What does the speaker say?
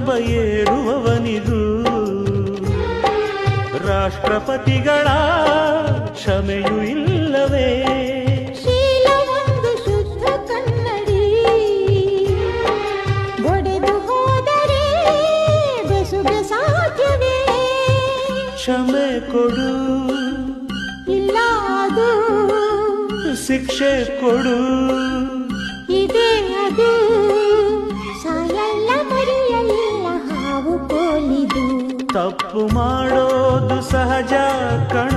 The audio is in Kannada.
ಡಂಬ ಏರುವವನಿದು ರಾಷ್ಟ್ರಪತಿಗಳ ಕ್ಷಮೆಯೂ ಇಲ್ಲವೇ? ಶೀಲವೊಂದು ಶುದ್ಧ ಕನ್ನಡಿ, ಒಡೆದು ಹೋದರೆ ಬೆಸುಗೆ ಸಾಧ್ಯವೇ? ಕ್ಷಮೆ ಕೊಡು, ಇಲ್ಲ ಅದು ಶಿಕ್ಷೆ ಕೊಡು, ಇದೇ ಅದು. ಸಾಯಲ್ಲ ಮರೆಯಲಿಲ್ಲ ಹಾವು ಕೋಲಿದು. ತಪ್ಪು ಮಾಡೋದು ಸಹಜ ಕಣ,